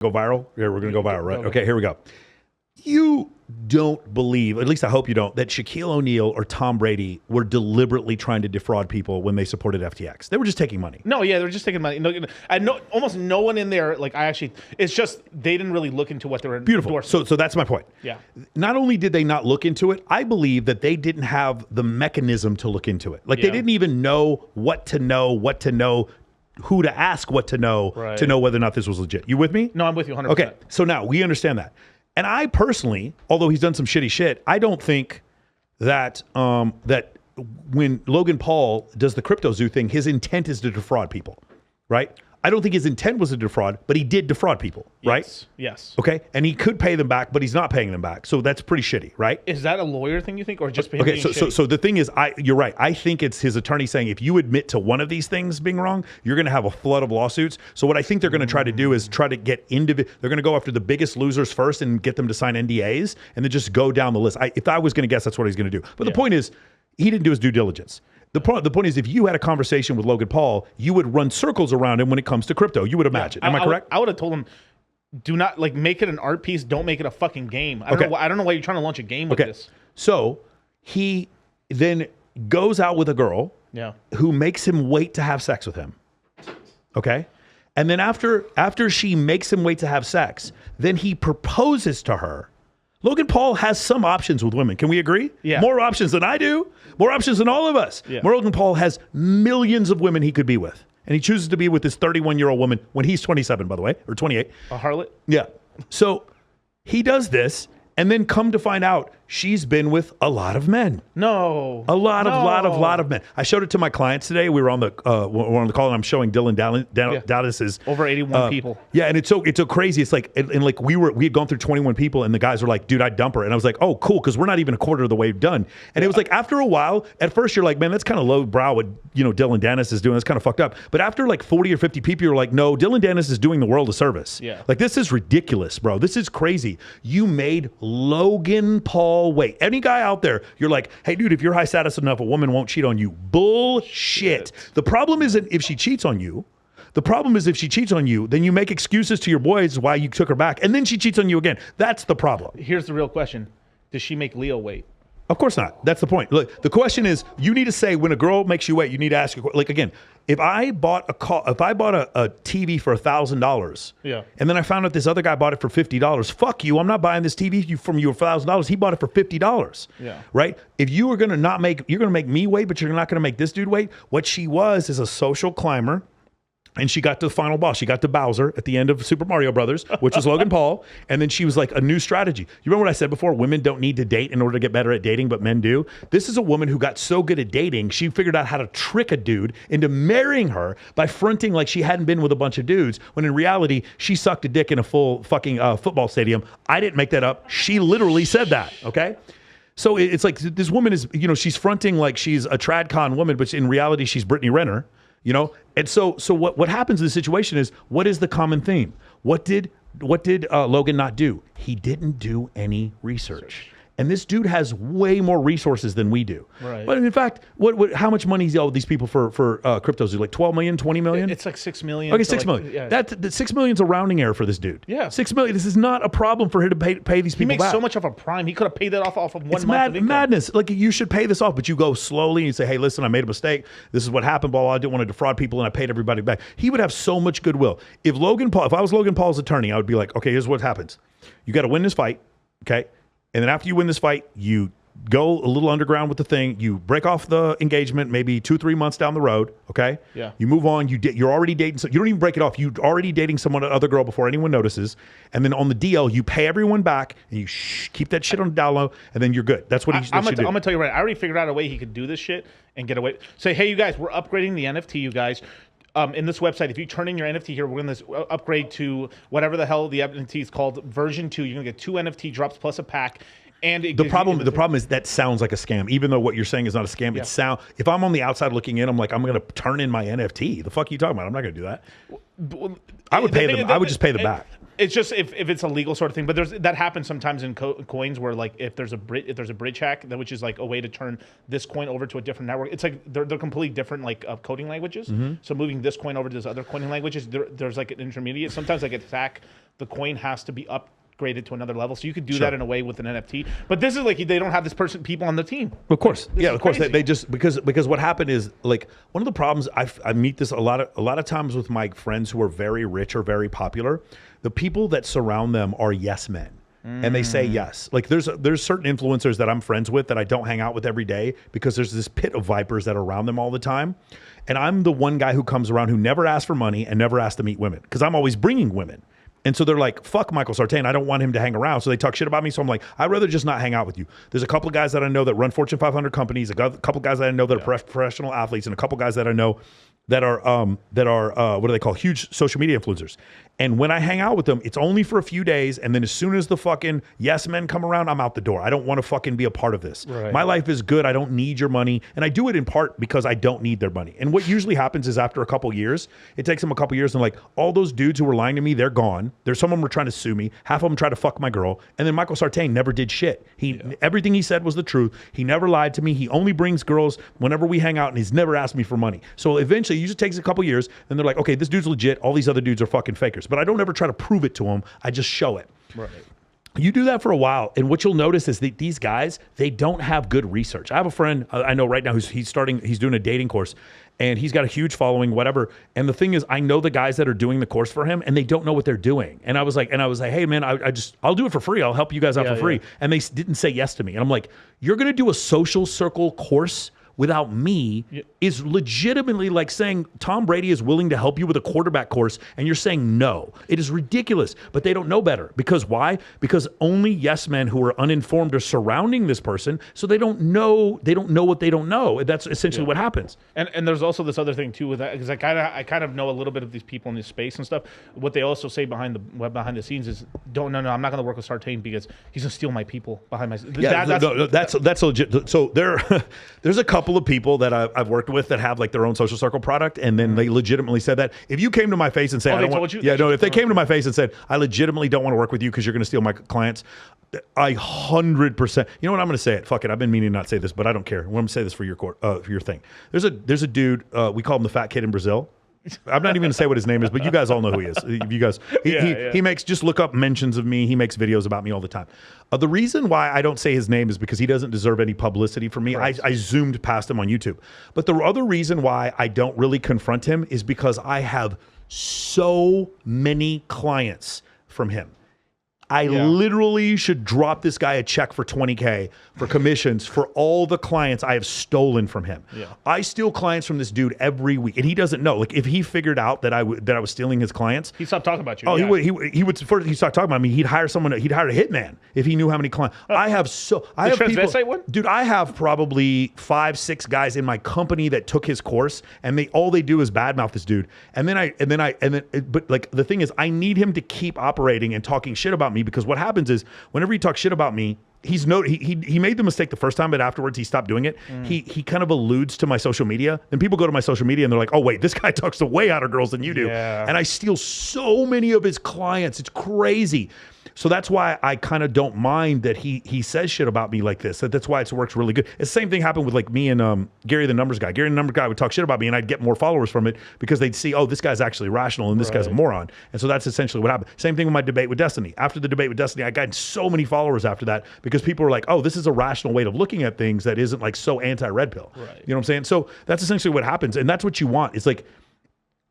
Go viral? Yeah, we're going to go viral, right? Okay, here we go. You don't believe, at least I hope you don't, that Shaquille O'Neal or Tom Brady were deliberately trying to defraud people when they supported FTX. They were just taking money. No, yeah, they were just taking money. No, I know almost no one in there. Like it's just they didn't really look into what they were. Beautiful. Endorsing. So that's my point. Yeah. Not only did they not look into it, I believe that they didn't have the mechanism to look into it. Like they didn't even know, what to know, who to ask, what to know whether or not this was legit. You with me? No, I'm with you 100%. Okay, so now we understand that. And I personally, although he's done some shitty shit, I don't think that that when Logan Paul does the crypto zoo thing, his intent is to defraud people, right? I don't think his intent was to defraud, but he did defraud people, right? Yes. Okay, and he could pay them back, but he's not paying them back, so that's pretty shitty, right? Is that a lawyer thing you think, or just him okay? being So the thing is, you're right. I think it's his attorney saying if you admit to one of these things being wrong, you're going to have a flood of lawsuits. So what I think they're going to try to do is try to get they're going to go after the biggest losers first and get them to sign NDAs, and then just go down the list. If I was going to guess, that's what he's going to do. But the point is, he didn't do his due diligence. The point is, if you had a conversation with Logan Paul, you would run circles around him when it comes to crypto. You would imagine. Am I correct? I would have told him, do not make it an art piece. Don't make it a fucking game. I don't know why you're trying to launch a game with this. So he then goes out with a girl who makes him wait to have sex with him. Okay? And then after she makes him wait to have sex, then he proposes to her. Logan Paul has some options with women. Can we agree? Yeah. More options than I do. More options than all of us. Yeah. Logan Paul has millions of women he could be with. And he chooses to be with this 31-year-old woman when he's 27, by the way, or 28. A harlot? Yeah. So he does this, and then come to find out she's been with a lot of men. No. A lot of men. I showed it to my clients today. We were on the call, and I'm showing Dylan Dallas's over 81 people. Yeah, and it's so crazy. It's like and like we had gone through 21 people, and the guys were like, "Dude, I'd dump her," and I was like, "Oh, cool," because we're not even a quarter of the way done. And it was like after a while, at first you're like, "Man, that's kind of low brow what Dylan Dennis is doing. That's kind of fucked up." But after like 40 or 50 people, you're like, "No, Dylan Dennis is doing the world a service." Yeah, like this is ridiculous, bro. This is crazy. You made Logan Paul wait. Any guy out there, you're like, hey, dude, if you're high status enough, a woman won't cheat on you. Bullshit. The problem isn't if she cheats on you. The problem is if she cheats on you, then you make excuses to your boys why you took her back, and then she cheats on you again. That's the problem. Here's the real question. Does she make Leo wait? Of course not. That's the point. Look, the question is, you need to say when a girl makes you wait, you need to ask her, like again, if I bought a TV for $1,000, and then I found out this other guy bought it for $50, fuck you. I'm not buying this TV from you for $1,000. He bought it for $50. Yeah. Right? If you are going to you're going to make me wait, but you're not going to make this dude wait. What she was is a social climber. And she got to the final boss. She got to Bowser at the end of Super Mario Brothers, which was Logan Paul. And then she was like, a new strategy. You remember what I said before? Women don't need to date in order to get better at dating, but men do. This is a woman who got so good at dating, she figured out how to trick a dude into marrying her by fronting like she hadn't been with a bunch of dudes, when in reality, she sucked a dick in a full fucking football stadium. I didn't make that up. She literally said that, okay? So it's like this woman is, she's fronting like she's a TradCon woman, but in reality, she's Brittany Renner. And so what happens in this situation is, what is the common theme? What did Logan not do? He didn't do any research. And this dude has way more resources than we do. Right. But in fact, how much money is all these people for cryptos? Like 12 million, 20 million? It's like 6 million. Okay, 6 million. Yeah. That 6 million's a rounding error for this dude. Yeah. 6 million. This is not a problem for him to pay these people back. He makes so much of a prime. He could have paid that off of one month of income. Madness. Like, you should pay this off, but you go slowly and you say, hey, listen, I made a mistake. This is what happened, blah, blah. I didn't want to defraud people, and I paid everybody back. He would have so much goodwill. If I was Logan Paul's attorney, I would be like, okay, here's what happens. You got to win this fight, okay? And then after you win this fight, you go a little underground with the thing. You break off the engagement maybe 2-3 months down the road, okay? Yeah. You move on. You're already dating. You don't even break it off. You're already dating other girl before anyone notices. And then on the DL, you pay everyone back, and you keep that shit on the down low, and then you're good. That's what he should do. I'm going to tell you right. I already figured out a way he could do this shit and get away. Say, hey, you guys, we're upgrading the NFT, you guys. In this website, if you turn in your NFT here, we're going to upgrade to whatever the hell the NFT is called, version 2. You're going to get 2 NFT drops plus a pack. And the problem is that sounds like a scam, even though what you're saying is not a scam. Yeah. If I'm on the outside looking in, I'm like, I'm going to turn in my NFT. The fuck are you talking about? I'm not going to do that. I would pay them. I would just pay them back. It's just if it's a legal sort of thing, but that happens sometimes in coins where, like, if there's a bridge hack, which is like a way to turn this coin over to a different network. It's like they're completely different, like, coding languages. Mm-hmm. So moving this coin over to this other coding languages, there's like an intermediate. Sometimes like a hack the coin has to be upgraded to another level. So you could do that in a way with an NFT. But this is like they don't have people on the team. Of course, This of course. crazy. They just because what happened is like one of the problems I meet this a lot of times with my friends who are very rich or very popular. The people that surround them are yes men. And they say yes. Like there's certain influencers that I'm friends with that I don't hang out with every day because there's this pit of vipers that are around them all the time. And I'm the one guy who comes around who never asks for money and never asks to meet women because I'm always bringing women. And so they're like, fuck Michael Sartain. I don't want him to hang around. So they talk shit about me. So I'm like, I'd rather just not hang out with you. There's a couple of guys that I know that run Fortune 500 companies, a couple of guys that I know that are professional athletes, and a couple of guys that I know that are what do they call, huge social media influencers. And when I hang out with them, it's only for a few days. And then as soon as the fucking yes men come around, I'm out the door. I don't want to fucking be a part of this. Right. My life is good. I don't need your money. And I do it in part because I don't need their money. And what usually happens is after a couple years, it takes them a couple years and like all those dudes who were lying to me, they're gone. There's some of them were trying to sue me. Half of them tried to fuck my girl. And then Michael Sartain never did shit. Everything he said was the truth. He never lied to me. He only brings girls whenever we hang out and he's never asked me for money. So eventually it usually takes a couple years and they're like, okay, this dude's legit. All these other dudes are fucking fakers. But I don't ever try to prove it to them. I just show it. Right. You do that for a while, and what you'll notice is that these guys, they don't have good research. I have a friend I know right now he's doing a dating course, and he's got a huge following, whatever. And the thing is, I know the guys that are doing the course for him, and they don't know what they're doing. And I was like, hey man, I'll do it for free. I'll help you guys out for free. And they didn't say yes to me. And I'm like, you're gonna do a social circle course without me is legitimately like saying Tom Brady is willing to help you with a quarterback course and you're saying no. It is ridiculous, but they don't know better. Because why? Because only yes men who are uninformed are surrounding this person, so they don't know what they don't know. That's essentially what happens. And there's also this other thing too with that, because I kind of know a little bit of these people in this space and stuff. What they also say behind the scenes is I'm not going to work with Sartain because he's going to steal my people behind my. That's legit. So there's a couple of people that I've worked with that have like their own social circle product, and then they legitimately said that if you came to my face and said, if they came to my face and said, I legitimately don't want to work with you because you're going to steal my clients, I 100%. You know what? I'm going to say it. Fuck it. I've been meaning to not say this, but I don't care. I'm going to say this for your thing. There's a dude. We call him the fat kid in Brazil. I'm not even going to say what his name is, but you guys all know who he is. You guys, he makes, just look up mentions of me. He makes videos about me all the time. The reason why I don't say his name is because he doesn't deserve any publicity from me. Right. I zoomed past him on YouTube. But the other reason why I don't really confront him is because I have so many clients from him. I literally should drop this guy a check for $20K for commissions for all the clients I have stolen from him. Yeah. I steal clients from this dude every week, and he doesn't know. Like if he figured out that I was stealing his clients, he stopped talking about you. Oh, he would first he stopped talking about me. He'd hire someone. He'd hire a hitman if he knew how many clients. I have transvestite one? Dude, I have probably 5-6 guys in my company that took his course, and all they do is badmouth this dude. But like the thing is, I need him to keep operating and talking shit about me. Because what happens is whenever he talks shit about me, he made the mistake the first time, but afterwards he stopped doing it. He kind of alludes to my social media. Then people go to my social media and they're like, oh wait, this guy talks to way hotter girls than you do. Yeah. And I steal so many of his clients. It's crazy. So that's why I kind of don't mind that he says shit about me like this. That's why it works really good. It's the same thing happened with like me and Gary the Numbers Guy. Gary the Numbers Guy would talk shit about me and I'd get more followers from it because they'd see, oh, this guy's actually rational and this guy's a moron. And so that's essentially what happened. Same thing with my debate with Destiny. After the debate with Destiny, I got so many followers after that because people were like, oh, this is a rational way of looking at things that isn't like so anti-red pill. Right. You know what I'm saying? So that's essentially what happens. And that's what you want. It's like,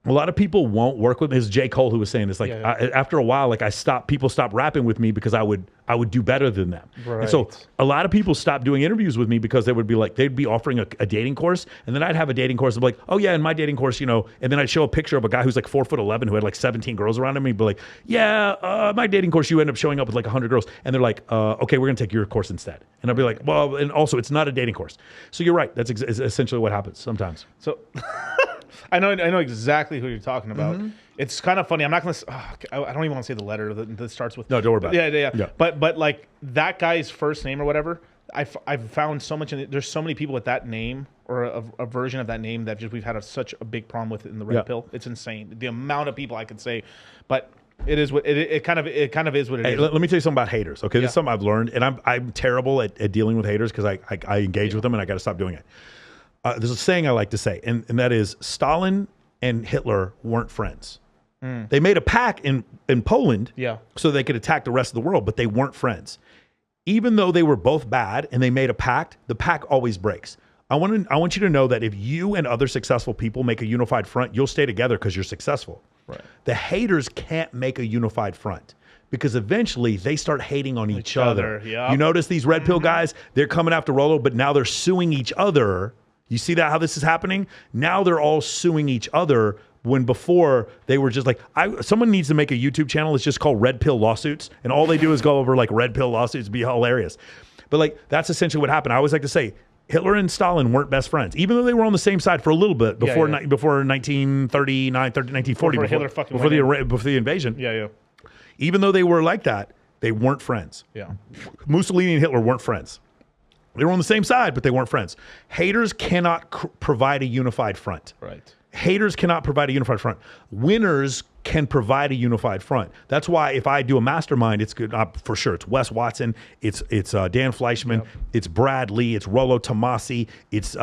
a lot of people won't work with me. It's J. Cole who was saying this. Like after a while, like people stopped rapping with me because I would do better than them. Right. And so a lot of people stopped doing interviews with me because they would be like, they'd be offering a dating course, and then I'd have a dating course and be like, oh yeah, in my dating course, and then I'd show a picture of a guy who's like 4'11" who had like 17 girls around him. He'd be like, yeah, my dating course, you end up showing up with like 100 girls, and they're like, okay, we're gonna take your course instead. And I'd be like, well, and also it's not a dating course. So you're right. That's essentially what happens sometimes. So. I know exactly who you're talking about. Mm-hmm. It's kind of funny. I'm not going to. I don't even want to say the letter that starts with. No, don't worry about it. Yeah. But like that guy's first name or whatever, I've found so much. There's so many people with that name or a version of that name that we've had such a big problem with in the red pill. It's insane. The amount of people I could say, but. It is what it kind of is what it is. Let me tell you something about haters. Okay, this is something I've learned, and I'm terrible at dealing with haters because I engage with them, and I got to stop doing it. There's a saying I like to say, and that is Stalin and Hitler weren't friends. They made a pact in Poland so they could attack the rest of the world, but they weren't friends. Even though they were both bad and they made a pact, the pact always breaks. I want you to know that if you and other successful people make a unified front, you'll stay together because you're successful. Right. The haters can't make a unified front because eventually they start hating on each other. Yep. You notice these red pill guys, they're coming after Rollo, but now they're suing each other. You see that, how this is happening? Now they're all suing each other when before they were just like, someone needs to make a YouTube channel that's just called Red Pill Lawsuits, and all they do is go over like red pill lawsuits. It'd be hilarious. But like, that's essentially what happened. I always like to say, Hitler and Stalin weren't best friends, even though they were on the same side for a little bit before 1939, 1940, before the invasion. Even though they were like that, they weren't friends. Mussolini and Hitler weren't friends. They were on the same side, but they weren't friends. Haters cannot provide a unified front. Right. Haters cannot provide a unified front. Winners can provide a unified front. That's why if I do a mastermind, it's good for sure. It's Wes Watson, it's Dan Fleischman, it's Brad Lee, it's Rollo Tomasi, it's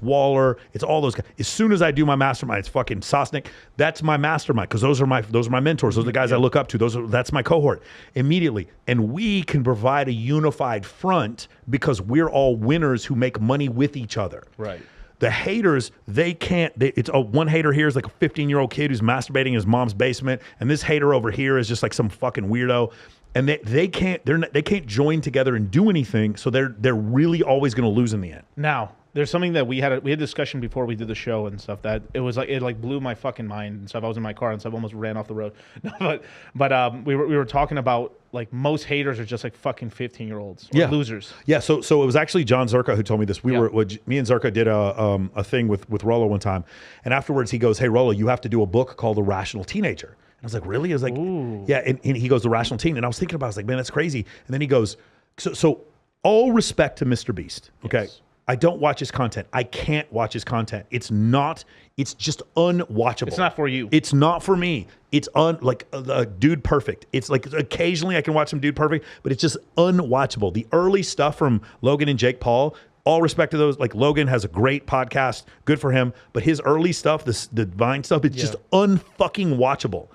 Waller, it's all those guys. As soon as I do my mastermind, it's fucking Sosnick. That's my mastermind because those are my mentors. Those are the guys I look up to. That's my cohort immediately. And we can provide a unified front because we're all winners who make money with each other. Right. The haters, they can't. One hater here is like a 15-year-old kid who's masturbating in his mom's basement, and this hater over here is just like some fucking weirdo. And they can't join together and do anything. So they're really always going to lose in the end. Now, there's something that we had a discussion before we did the show and stuff that it blew my fucking mind and stuff. I was in my car and stuff, almost ran off the road. No, but we were talking about like most haters are just like fucking 15-year-olds losers. Yeah. So it was actually John Zerka who told me this. Me and Zerka did a thing with Rollo one time, and afterwards he goes, "Hey Rollo, you have to do a book called The Rational Teenager." And I was like, "Really?" I was like, "Ooh." Yeah. And he goes, "The Rational Teen," and I was thinking about it. I was like, "Man, that's crazy." And then he goes, "So all respect to Mr. Beast, okay." Yes. I don't watch his content. I can't watch his content. It's just unwatchable. It's not for you. It's not for me. It's Dude Perfect. It's like occasionally I can watch some Dude Perfect, but it's just unwatchable. The early stuff from Logan and Jake Paul, all respect to those. Like Logan has a great podcast, good for him. But his early stuff, the Vine stuff, it's just unfucking watchable.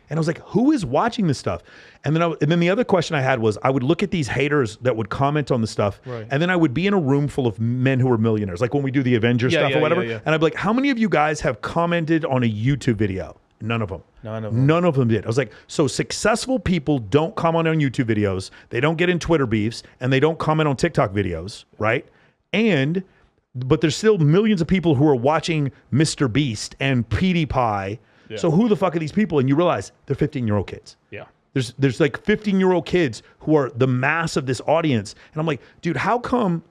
And I was like, who is watching this stuff? And then the other question I had was, I would look at these haters that would comment on the stuff, and then I would be in a room full of men who were millionaires, like when we do the Avengers stuff or whatever. And I'd be like, how many of you guys have commented on a YouTube video? None of them. None of them did. I was like, so successful people don't comment on YouTube videos, they don't get in Twitter beefs, and they don't comment on TikTok videos, right? But there's still millions of people who are watching Mr. Beast and PewDiePie. Yeah. So who the fuck are these people? And you realize they're 15-year-old kids. Yeah. There's like 15-year-old kids who are the mass of this audience. And I'm like, dude, how come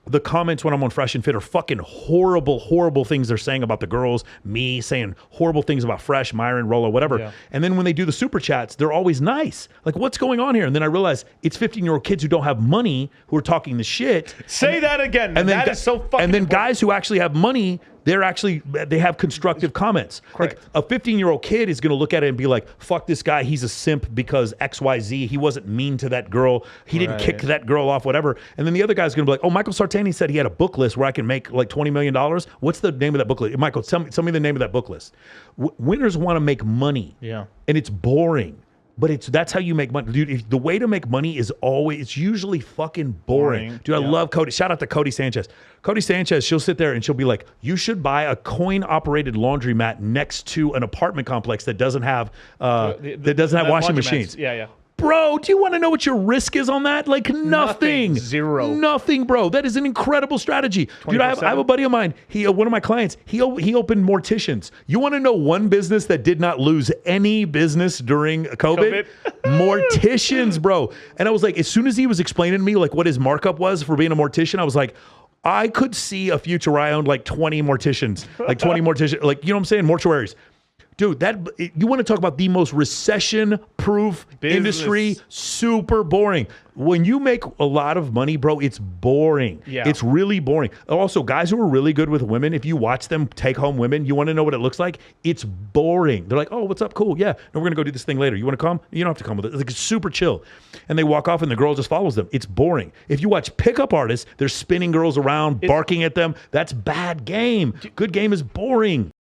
the comments when I'm on Fresh and Fit are fucking horrible things they're saying about the girls, me saying horrible things about Fresh, Myron, Rollo, whatever. Yeah. And then when they do the super chats, they're always nice. Like, what's going on here? And then I realize it's 15-year-old kids who don't have money who are talking the shit. Say that again. And that is so fucking And then important. Guys who actually have money, they have constructive comments. Correct. Like a 15-year-old kid is going to look at it and be like, fuck this guy, he's a simp because XYZ, he wasn't mean to that girl, he didn't kick that girl off, whatever. And then the other guy's going to be like, oh, Michael Sartain said he had a book list where I can make like $20 million. What's the name of that book list? Michael, tell me the name of that book list. Winners want to make money. Yeah. And it's boring. But that's how you make money. Dude, the way to make money is it's usually fucking boring. Dude, I love Cody. Shout out to Cody Sanchez. Cody Sanchez, she'll sit there and she'll be like, you should buy a coin-operated laundromat next to an apartment complex that doesn't have washing machines. Yeah. Bro, do you want to know what your risk is on that? Like nothing. Zero. Nothing, bro. That is an incredible strategy. Dude, I have a buddy of mine. One of my clients, he opened morticians. You want to know one business that did not lose any business during COVID? Morticians, bro. And I was like, as soon as he was explaining to me like what his markup was for being a mortician, I was like, I could see a future where I owned like 20 morticians, like you know what I'm saying? Mortuaries. Dude, you want to talk about the most recession-proof industry? Super boring. When you make a lot of money, bro, it's boring. Yeah. It's really boring. Also, guys who are really good with women, if you watch them take home women, you want to know what it looks like? It's boring. They're like, oh, what's up? Cool. Yeah. No, we're going to go do this thing later. You want to come? You don't have to come with it. It's like super chill. And they walk off and the girl just follows them. It's boring. If you watch pickup artists, they're spinning girls around, barking at them. That's bad game. Good game is boring.